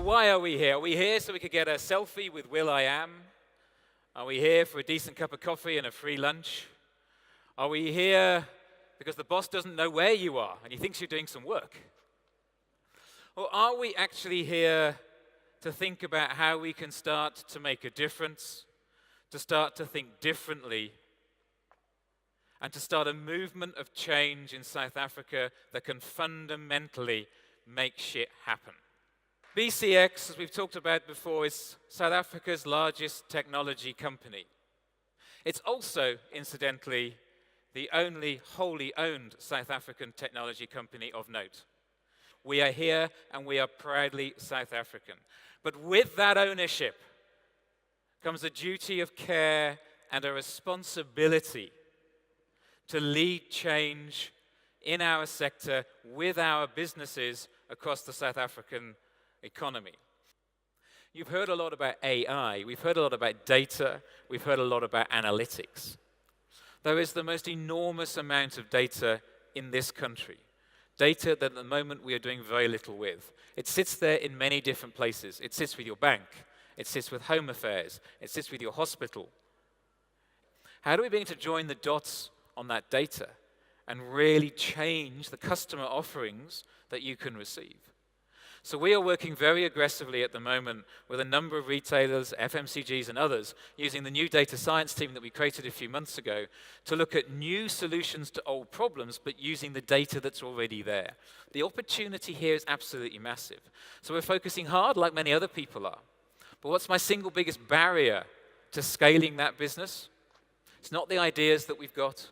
why are we here? Are we here so we could get a selfie with Will.i.am? Are we here for a decent cup of coffee and a free lunch? Are we here because the boss doesn't know where you are and he thinks you're doing some work? Or are we actually here to think about how we can start to make a difference, to start to think differently, and to start a movement of change in South Africa that can fundamentally make shit happen? BCX, as we've talked about before, is South Africa's largest technology company. It's also, incidentally, the only wholly owned South African technology company of note. We are here and we are proudly South African. But with that ownership comes a duty of care and a responsibility to lead change in our sector with our businesses across the South African economy. You've heard a lot about AI, we've heard a lot about data, we've heard a lot about analytics. There is the most enormous amount of data in this country. Data that at the moment we are doing very little with. It sits there in many different places. It sits with your bank, it sits with Home Affairs, it sits with your hospital. How do we begin to join the dots on that data and really change the customer offerings that you can receive? So we are working very aggressively at the moment with a number of retailers, FMCGs and others, using the new data science team that we created a few months ago to look at new solutions to old problems, but using the data that's already there. The opportunity here is absolutely massive. So we're focusing hard like many other people are. But what's my single biggest barrier to scaling that business? It's not the ideas that we've got.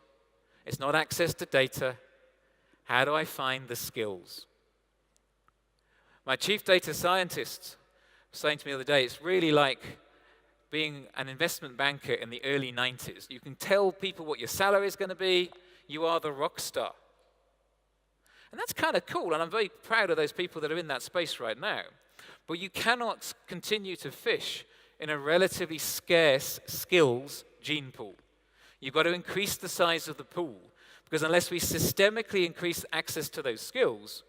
It's not access to data. How do I find the skills? My chief data scientist was saying to me the other day, it's really like being an investment banker in the early 90s. You can tell people what your salary is going to be. You are the rock star. And that's kind of cool, and I'm very proud of those people that are in that space right now. But you cannot continue to fish in a relatively scarce skills gene pool. You've got to increase the size of the pool, because unless we systemically increase access to those skills,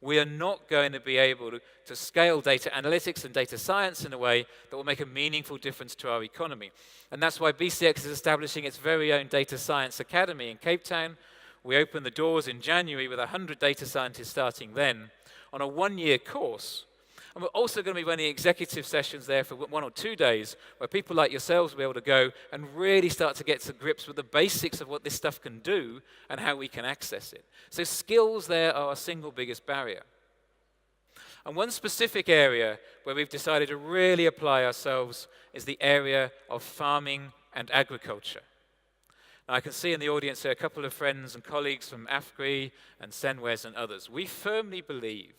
we are not going to be able to scale data analytics and data science in a way that will make a meaningful difference to our economy. And that's why BCX is establishing its very own data science academy in Cape Town. We opened the doors in January with 100 data scientists starting then on a one-year course. And we're also going to be running executive sessions there for 1 or 2 days where people like yourselves will be able to go and really start to get to grips with the basics of what this stuff can do and how we can access it. So skills there are our single biggest barrier. And one specific area where we've decided to really apply ourselves is the area of farming and agriculture. Now, I can see in the audience here a couple of friends and colleagues from AFGRI and Senwes and others. We firmly believe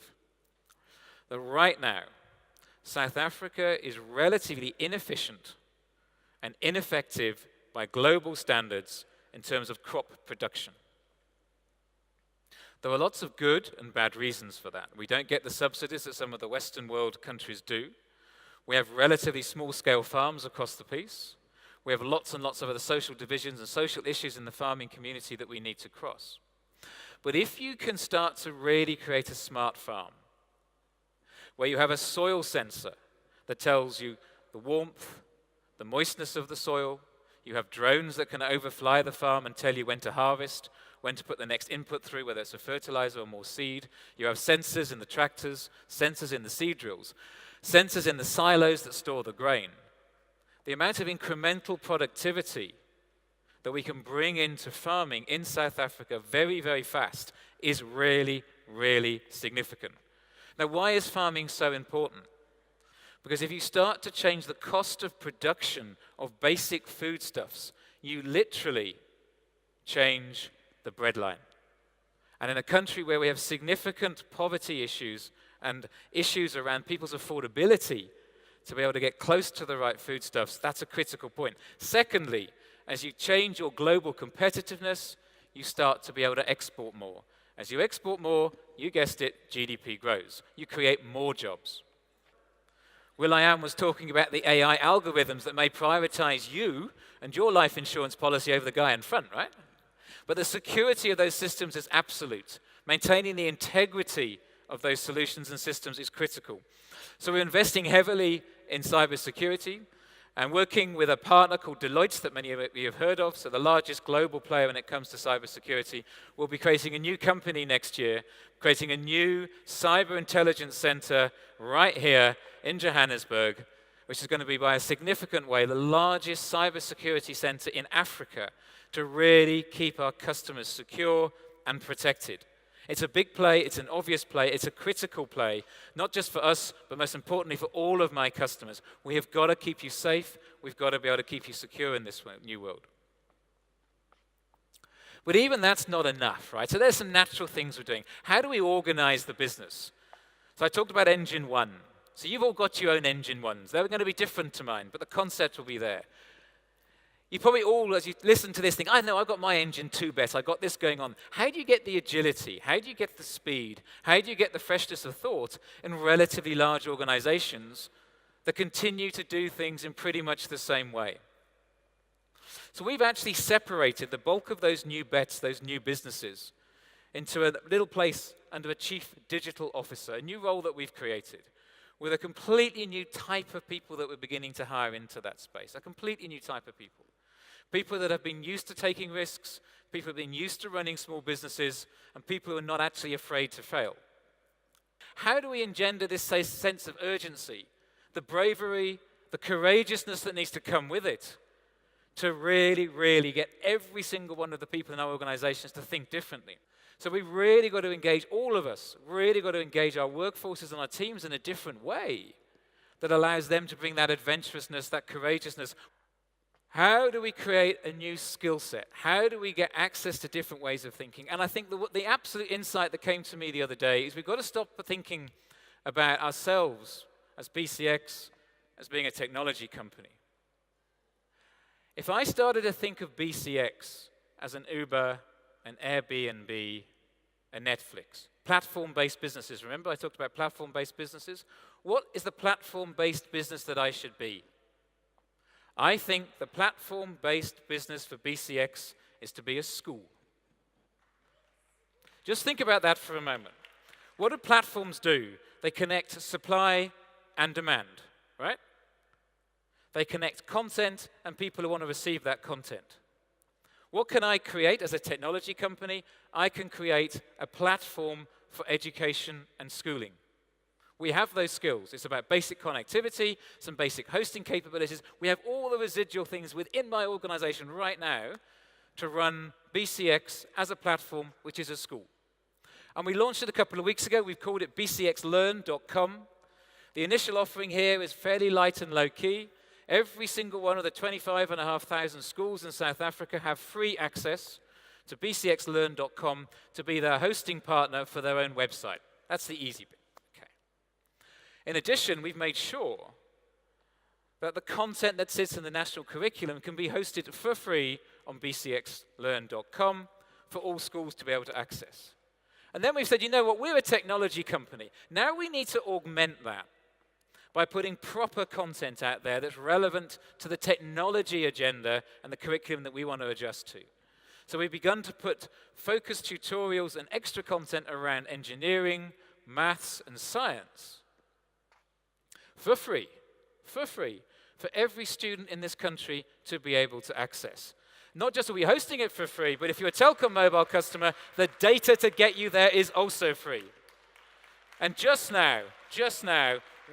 that right now, South Africa is relatively inefficient and ineffective by global standards in terms of crop production. There are lots of good and bad reasons for that. We don't get the subsidies that some of the Western world countries do. We have relatively small-scale farms across the piece. We have lots and lots of other social divisions and social issues in the farming community that we need to cross. But if you can start to really create a smart farm, where you have a soil sensor that tells you the warmth, the moistness of the soil. You have drones that can overfly the farm and tell you when to harvest, when to put the next input through, whether it's a fertilizer or more seed. You have sensors in the tractors, sensors in the seed drills, sensors in the silos that store the grain. The amount of incremental productivity that we can bring into farming in South Africa very, very fast is really, really significant. Now, why is farming so important? Because if you start to change the cost of production of basic foodstuffs, you literally change the breadline. And in a country where we have significant poverty issues and issues around people's affordability to be able to get close to the right foodstuffs, that's a critical point. Secondly, as you change your global competitiveness, you start to be able to export more. As you export more, you guessed it, GDP grows. You create more jobs. Will.i.am was talking about the AI algorithms that may prioritize you and your life insurance policy over the guy in front, right? But the security of those systems is absolute. Maintaining the integrity of those solutions and systems is critical. So we're investing heavily in cybersecurity and working with a partner called Deloitte that many of you have heard of, so the largest global player when it comes to cybersecurity. We'll be creating a new company next year, creating a new cyber intelligence center right here in Johannesburg, which is going to be by a significant way the largest cybersecurity center in Africa to really keep our customers secure and protected. It's a big play, it's an obvious play, it's a critical play, not just for us, but most importantly for all of my customers. We have got to keep you safe, we've got to be able to keep you secure in this new world. But even that's not enough, right? So there's some natural things we're doing. How do we organize the business? So I talked about engine one. So you've all got your own engine ones. They're going to be different to mine, but the concept will be there. You probably all, as you listen to this, think, I know, I've got my engine 2 bet, I've got this going on. How do you get the agility? How do you get the speed? How do you get the freshness of thought in relatively large organizations that continue to do things in pretty much the same way? So we've actually separated the bulk of those new bets, those new businesses, into a little place under a chief digital officer, a new role that we've created, with a completely new type of people that we're beginning to hire into that space, a completely new type of people. People that have been used to taking risks, people who have been used to running small businesses, and people who are not actually afraid to fail. How do we engender this sense of urgency, the bravery, the courageousness that needs to come with it, to really, really get every single one of the people in our organizations to think differently? So we've really got to engage, all of us, really got to engage our workforces and our teams in a different way that allows them to bring that adventurousness, that courageousness. How do we create a new skill set? How do we get access to different ways of thinking? And I think the absolute insight that came to me the other day is we've got to stop thinking about ourselves as BCX, as being a technology company. If I started to think of BCX as an Uber, an Airbnb, a Netflix, platform-based businesses. Remember I talked about platform-based businesses? What is the platform-based business that I should be? I think the platform-based business for BCX is to be a school. Just think about that for a moment. What do platforms do? They connect supply and demand, right? They connect content and people who want to receive that content. What can I create as a technology company? I can create a platform for education and schooling. We have those skills. It's about basic connectivity, some basic hosting capabilities. We have all the residual things within my organization right now to run BCX as a platform, which is a school. And we launched it a couple of weeks ago. We've called it BCXLearn.com. The initial offering here is fairly light and low-key. Every single one of the 25,500 schools in South Africa have free access to BCXLearn.com to be their hosting partner for their own website. That's the easy bit. In addition, we've made sure that the content that sits in the national curriculum can be hosted for free on bcxlearn.com for all schools to be able to access. And then we've said, you know what, we're a technology company. Now we need to augment that by putting proper content out there that's relevant to the technology agenda and the curriculum that we want to adjust to. So we've begun to put focused tutorials and extra content around engineering, maths, and science for free, for every student in this country to be able to access. Not just are we hosting it for free, but if you're a Telkom mobile customer, the data to get you there is also free. And just now,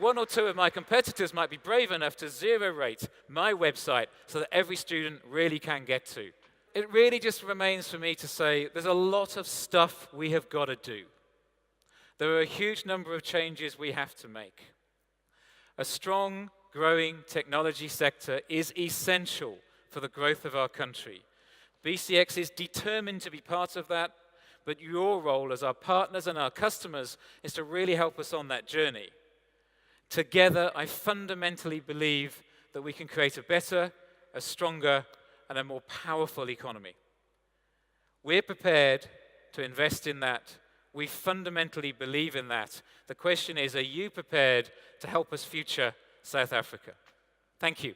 one or two of my competitors might be brave enough to zero-rate my website so that every student really can get to. It really just remains for me to say there's a lot of stuff we have got to do. There are a huge number of changes we have to make. A strong, growing technology sector is essential for the growth of our country. BCX is determined to be part of that, but your role as our partners and our customers is to really help us on that journey. Together, I fundamentally believe that we can create a better, a stronger, and a more powerful economy. We're prepared to invest in that. We fundamentally believe in that. The question is, are you prepared to help us future South Africa? Thank you.